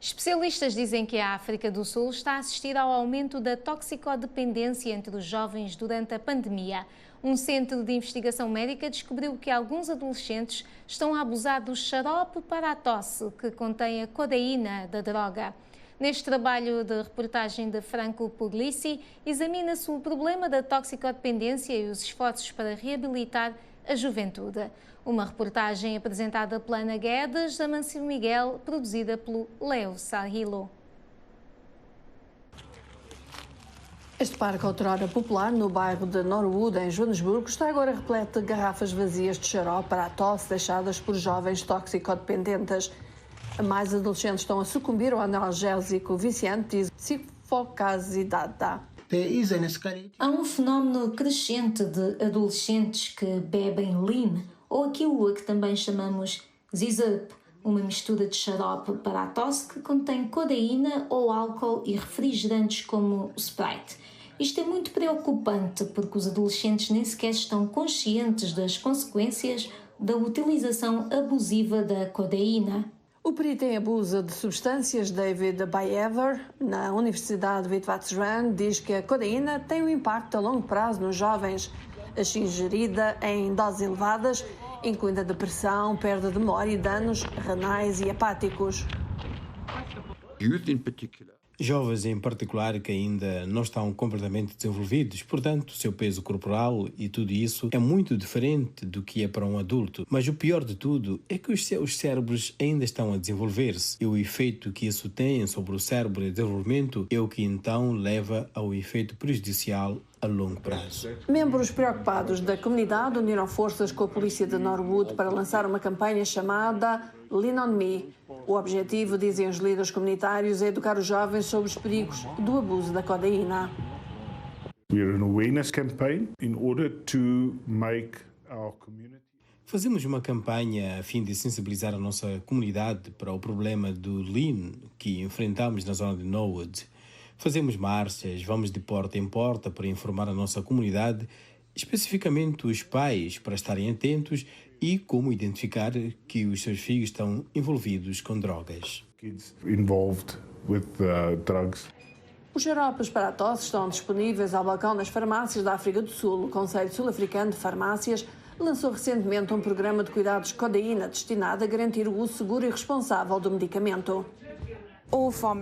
Especialistas dizem que a África do Sul está a assistir ao aumento da toxicodependência entre os jovens durante a pandemia. Um centro de investigação médica descobriu que alguns adolescentes estão a abusar do xarope para a tosse, que contém a codeína da droga. Neste trabalho de reportagem de Franco Puglisi, examina-se o problema da toxicodependência e os esforços para reabilitar a juventude. Uma reportagem apresentada pela Ana Guedes, Amâncio Miguel, produzida pelo Leo Sarhilo. Este parque, outrora popular, no bairro de Norwood, em Joanesburgo, está agora repleto de garrafas vazias de xarope para a tosse deixadas por jovens toxicodependentes. Mais adolescentes estão a sucumbir ao analgésico viciante cifocazidata. Há um fenómeno crescente de adolescentes que bebem lean, ou aquilo a que também chamamos ZZUP, uma mistura de xarope para a tosse que contém codeína ou álcool e refrigerantes como o Sprite. Isto é muito preocupante porque os adolescentes nem sequer estão conscientes das consequências da utilização abusiva da codeína. O perito em abuso de substâncias, David Bayever, na Universidade de Witwatersrand, diz que a codeína tem um impacto a longo prazo nos jovens. Se ingerida em doses elevadas, incluindo a depressão, perda de memória e danos renais e hepáticos. Jovens em particular que ainda não estão completamente desenvolvidos, portanto, o seu peso corporal e tudo isso é muito diferente do que é para um adulto. Mas o pior de tudo é que os seus cérebros ainda estão a desenvolver-se e o efeito que isso tem sobre o cérebro e desenvolvimento é o que então leva ao efeito prejudicial a longo prazo. Membros preocupados da comunidade uniram forças com a polícia de Norwood para lançar uma campanha chamada Lean on Me. O objetivo, dizem os líderes comunitários, é educar os jovens sobre os perigos do abuso da codeína. We are an awareness campaign in order to make our community. Fazemos uma campanha a fim de sensibilizar a nossa comunidade para o problema do lean que enfrentamos na zona de Norwood. Fazemos marchas, vamos de porta em porta para informar a nossa comunidade, especificamente os pais, para estarem atentos e como identificar que os seus filhos estão envolvidos com drogas. Kids involved with drugs. Os xaropes para a tosse estão disponíveis ao balcão das farmácias da África do Sul. O Conselho Sul-Africano de Farmácias lançou recentemente um programa de cuidados de codeína destinado a garantir o uso seguro e responsável do medicamento.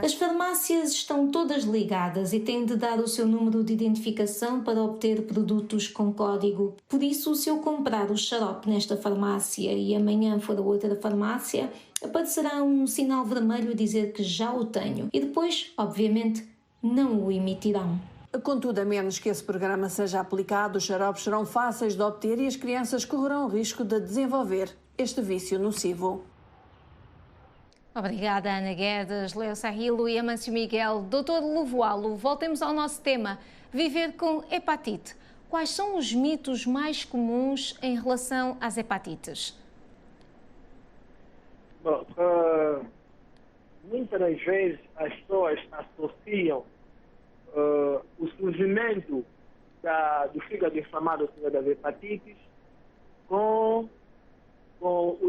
As farmácias estão todas ligadas e têm de dar o seu número de identificação para obter produtos com código. Por isso, se eu comprar o xarope nesta farmácia e amanhã for a outra farmácia, aparecerá um sinal vermelho a dizer que já o tenho e depois, obviamente, não o emitirão. Contudo, a menos que esse programa seja aplicado, os xaropes serão fáceis de obter e as crianças correrão o risco de desenvolver este vício nocivo. Obrigada, Ana Guedes, Leo Sarrilo e Amâncio Miguel. Doutor Lovoalo, voltemos ao nosso tema, viver com hepatite. Quais são os mitos mais comuns em relação às hepatites? Bom, muitas das vezes as pessoas associam o surgimento do fígado inflamado, ou seja, das hepatites, com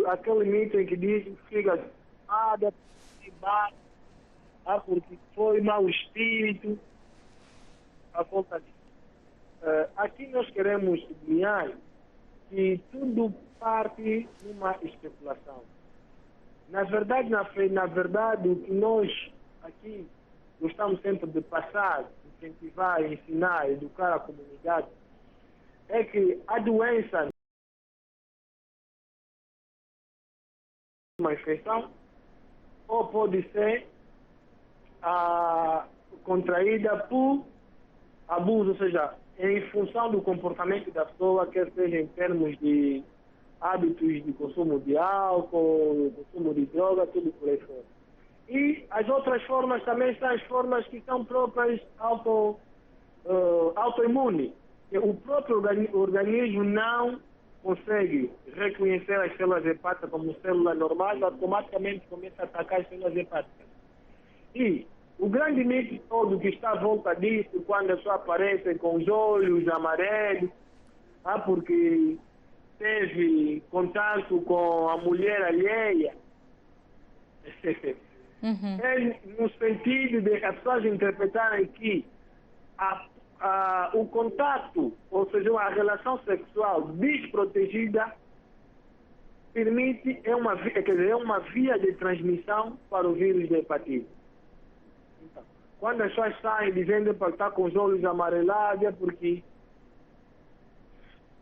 aquele mito em que diz que o fígado porque foi mau espírito, a volta disso. Aqui nós queremos sublinhar que tudo parte de uma especulação. Na verdade, o que nós aqui gostamos sempre de passar, incentivar, ensinar, educar a comunidade, é que a doença, uma infecção, ou pode ser contraída por abuso, ou seja, em função do comportamento da pessoa, quer seja em termos de hábitos de consumo de álcool, consumo de droga, tudo por aí fora. E as outras formas também são as formas que são próprias autoimunes. O próprio organismo não consegue reconhecer as células hepáticas como células normais, automaticamente começa a atacar as células hepáticas. E o grande mito todo que está à volta disso, quando a pessoa aparece com os olhos amarelos, porque teve contato com a mulher alheia, é no sentido de as pessoas interpretarem que o contato, ou seja, a relação sexual desprotegida permite, é uma via de transmissão para o vírus da hepatite. Então, quando as pessoas saem dizendo para estar com os olhos amarelados é porque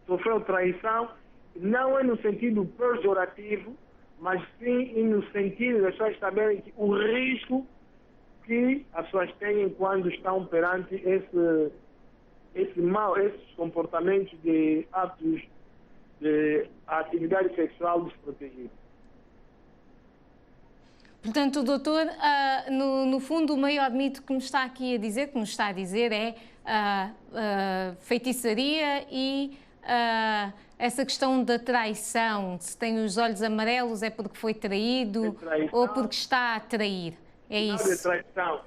sofreu traição, não é no sentido pejorativo, mas sim no sentido das pessoas saberem que o risco que as pessoas têm quando estão perante esses comportamentos de atos de atividade sexual desprotegida. Portanto, doutor, no fundo, o maior mito que nos está aqui a dizer, é feitiçaria e essa questão da traição. Se tem os olhos amarelos é porque foi traído ou porque está a trair. É isso. Não de traição.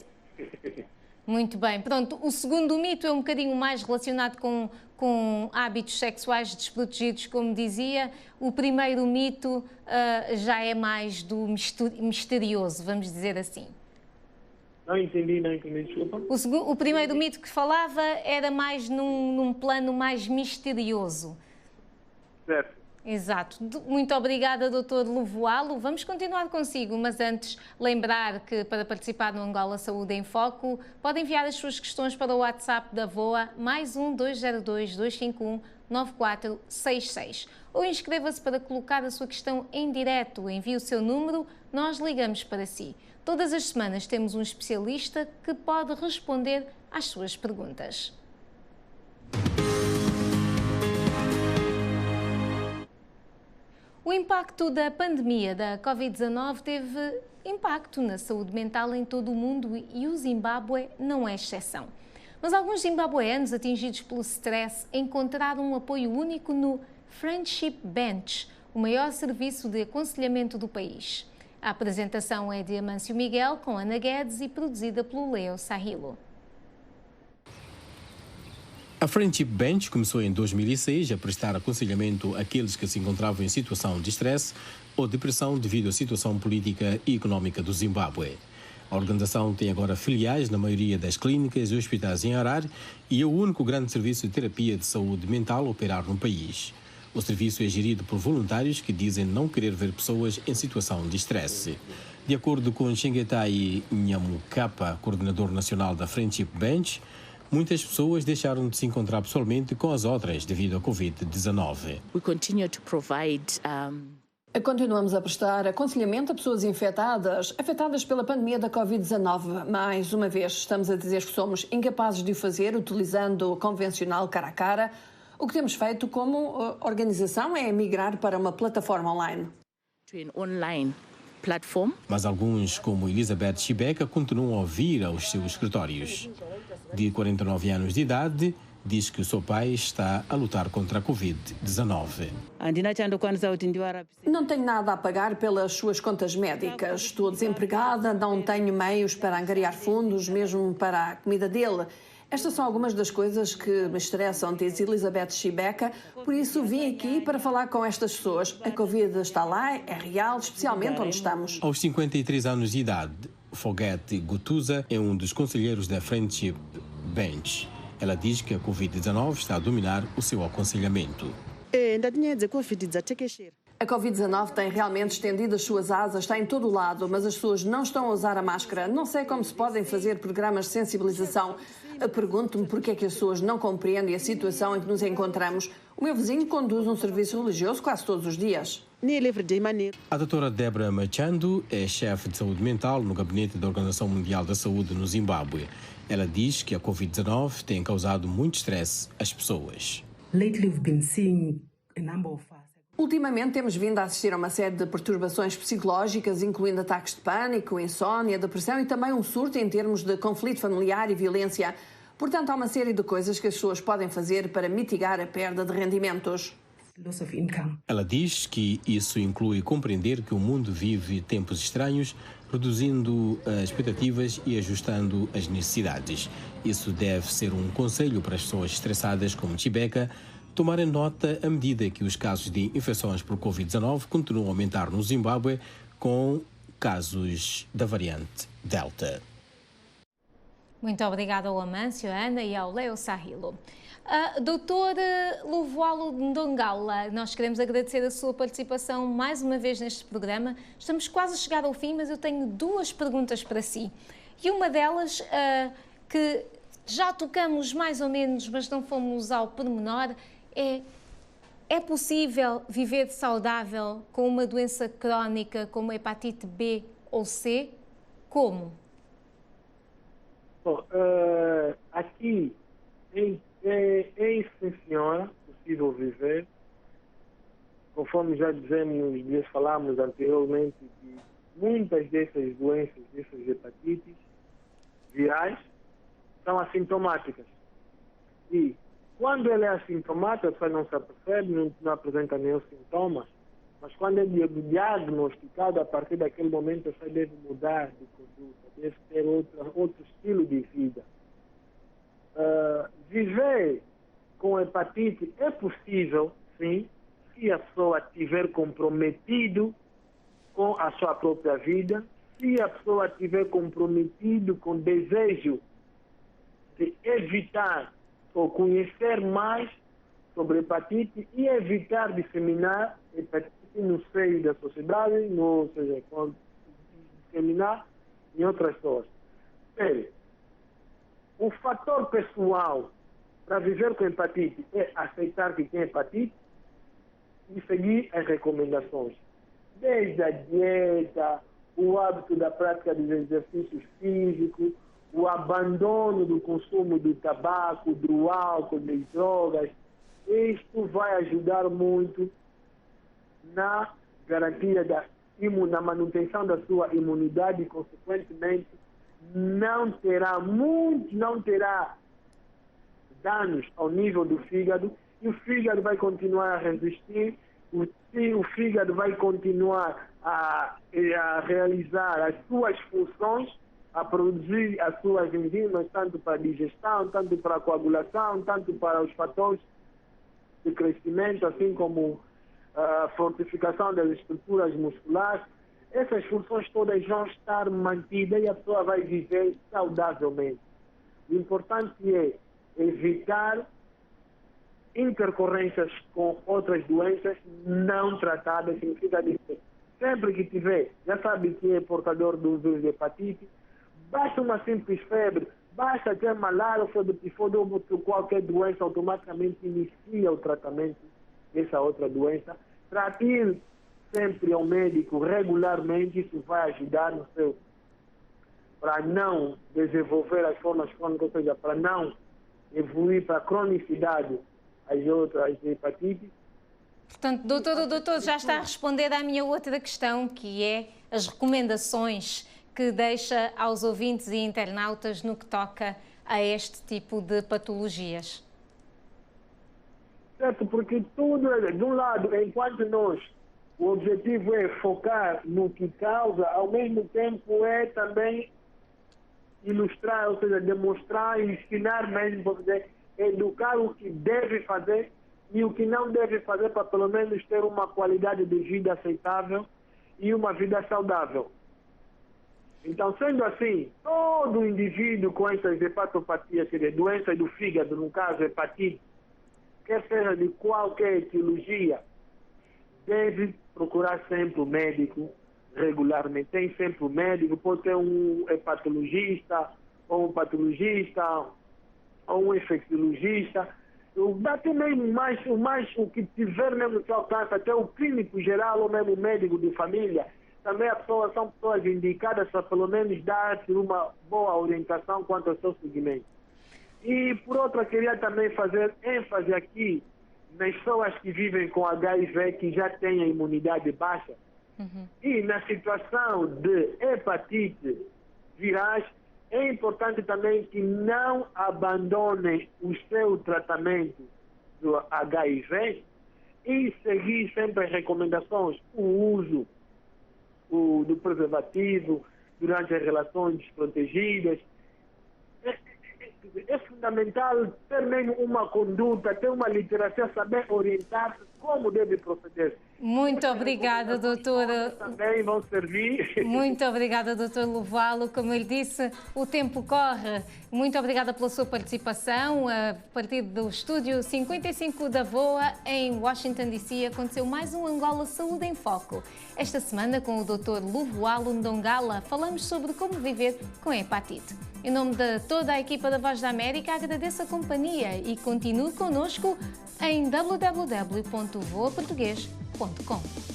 Muito bem. Pronto, o segundo mito é um bocadinho mais relacionado com hábitos sexuais desprotegidos, como dizia. O primeiro mito já é mais do misterioso, vamos dizer assim. Não entendi, desculpa. O primeiro mito que falava era mais num plano mais misterioso. Certo. Exato. Muito obrigada, Dr. Lovoalo. Vamos continuar consigo, mas antes lembrar que para participar no Angola Saúde em Foco pode enviar as suas questões para o WhatsApp da VOA +1 202 251 9466 ou inscreva-se para colocar a sua questão em direto. Envie o seu número, nós ligamos para si. Todas as semanas temos um especialista que pode responder às suas perguntas. O impacto da pandemia da Covid-19 teve impacto na saúde mental em todo o mundo e o Zimbábue não é exceção. Mas alguns zimbabueanos atingidos pelo stress encontraram um apoio único no Friendship Bench, o maior serviço de aconselhamento do país. A apresentação é de Amâncio Miguel com Ana Guedes e produzida pelo Leo Sahilo. A Friendship Bench começou em 2006 a prestar aconselhamento àqueles que se encontravam em situação de estresse ou depressão devido à situação política e económica do Zimbábue. A organização tem agora filiais na maioria das clínicas e hospitais em Harare e é o único grande serviço de terapia de saúde mental a operar no país. O serviço é gerido por voluntários que dizem não querer ver pessoas em situação de estresse. De acordo com Chengetai Nyamukapa, coordenador nacional da Friendship Bench, muitas pessoas deixaram de se encontrar pessoalmente com as outras devido à Covid-19. Continuamos a prestar aconselhamento a pessoas afetadas pela pandemia da Covid-19. Mais uma vez, estamos a dizer que somos incapazes de o fazer utilizando o convencional cara a cara. O que temos feito como organização é migrar para uma plataforma online. Mas alguns, como Elizabeth Chibeka, continuam a vir aos seus escritórios. De 49 anos de idade, diz que o seu pai está a lutar contra a Covid-19. Não tenho nada a pagar pelas suas contas médicas. Estou desempregada, não tenho meios para angariar fundos, mesmo para a comida dele. Estas são algumas das coisas que me estressam, diz Elizabeth Chibeka, por isso vim aqui para falar com estas pessoas. A Covid está lá, é real, especialmente onde estamos. Aos 53 anos de idade, Foguete Gutuza é um dos conselheiros da Friendship Bench. Ela diz que a Covid-19 está a dominar o seu aconselhamento. A Covid-19 tem realmente estendido as suas asas, está em todo o lado, mas as pessoas não estão a usar a máscara. Não sei como se podem fazer programas de sensibilização. Pergunto-me porque é que as pessoas não compreendem a situação em que nos encontramos. O meu vizinho conduz um serviço religioso quase todos os dias. A doutora Débora Machando é chefe de saúde mental no gabinete da Organização Mundial da Saúde no Zimbábue. Ela diz que a Covid-19 tem causado muito estresse às pessoas. Ultimamente temos vindo a assistir a uma série de perturbações psicológicas, incluindo ataques de pânico, insónia, depressão e também um surto em termos de conflito familiar e violência. Portanto, há uma série de coisas que as pessoas podem fazer para mitigar a perda de rendimentos. Ela diz que isso inclui compreender que o mundo vive tempos estranhos, reduzindo as expectativas e ajustando as necessidades. Isso deve ser um conselho para as pessoas estressadas como Chibeka tomarem nota à medida que os casos de infecções por Covid-19 continuam a aumentar no Zimbábue com casos da variante Delta. Muito obrigada ao Amâncio, à Ana e ao Leo Sahilo. Doutor Lovoalo Ndongala, nós queremos agradecer a sua participação mais uma vez neste programa. Estamos quase a chegar ao fim, mas eu tenho duas perguntas para si. E uma delas, que já tocamos mais ou menos, mas não fomos ao pormenor, é possível viver saudável com uma doença crónica como a hepatite B ou C? Como? Bom, aqui, sim senhora, possível viver. Conforme já falámos anteriormente, que muitas dessas doenças, dessas hepatites virais, são assintomáticas. E quando ela é assintomática, a pessoa não se apercebe, não apresenta nenhum sintoma, mas quando é diagnosticado, a partir daquele momento, a pessoa deve mudar de conduta, deve ter outro estilo de vida. Viver com hepatite é possível, sim, se a pessoa estiver comprometido com a sua própria vida, se a pessoa estiver comprometido com o desejo de evitar ou conhecer mais sobre hepatite e evitar disseminar hepatite no seio da sociedade, ou seja, disseminar em outras pessoas. O fator pessoal para viver com hepatite é aceitar que tem hepatite e seguir as recomendações. Desde a dieta, o hábito da prática dos exercícios físicos, o abandono do consumo do tabaco, do álcool, das drogas. Isto vai ajudar muito na garantia na manutenção da sua imunidade e, consequentemente, não terá danos ao nível do fígado, e o fígado vai continuar a resistir, o fígado vai continuar a realizar as suas funções, a produzir as suas enzimas, tanto para a digestão, tanto para a coagulação, tanto para os fatores de crescimento, assim como a fortificação das estruturas musculares. Essas funções todas vão estar mantidas e a pessoa vai viver saudavelmente. O importante é evitar intercorrências com outras doenças não tratadas. Significa dizer, sempre que tiver, já sabe que é portador do vírus de hepatite, basta uma simples febre, basta ter malária, febre tifoide ou qualquer doença, automaticamente inicia o tratamento dessa outra doença. Trate sempre ao médico regularmente, isso vai ajudar para não desenvolver as formas crônicas, ou seja, para não evoluir para a cronicidade as outras hepatites. Portanto, o doutor já está a responder à minha outra questão, que é as recomendações que deixa aos ouvintes e internautas no que toca a este tipo de patologias. Certo, porque tudo, de um lado, enquanto o objetivo é focar no que causa, ao mesmo tempo é também ilustrar, ou seja, demonstrar e ensinar mesmo, para poder educar o que deve fazer e o que não deve fazer para pelo menos ter uma qualidade de vida aceitável e uma vida saudável. Então, sendo assim, todo indivíduo com essas hepatopatias, quer dizer, doenças do fígado, no caso hepatite, quer seja de qualquer etiologia, deve procurar sempre o médico regularmente. Tem sempre o médico, pode ter um hepatologista, ou um patologista, ou um infecciologista, até mesmo o que tiver mesmo no seu alcance, até o clínico geral ou mesmo o médico de família, também são pessoas indicadas para pelo menos dar uma boa orientação quanto ao seu segmento. E por outra, queria também fazer ênfase aqui nas pessoas que vivem com HIV, que já têm a imunidade baixa. E na situação de hepatite virais, é importante também que não abandonem o seu tratamento do HIV e seguir sempre as recomendações, o uso do preservativo durante as relações desprotegidas. É fundamental ter mesmo uma conduta, ter uma literacia, saber orientar-se como deve proceder. Muito obrigada, doutor. Também vão servir. Muito obrigada, doutor Lovoalo. Como ele disse, o tempo corre. Muito obrigada pela sua participação. A partir do estúdio 55 da VOA, em Washington, D.C., aconteceu mais um Angola Saúde em Foco. Esta semana, com o doutor Lovoalo Ndongala, falamos sobre como viver com hepatite. Em nome de toda a equipa da Voz da América, agradeço a companhia e continue connosco em www.voaportugues.com.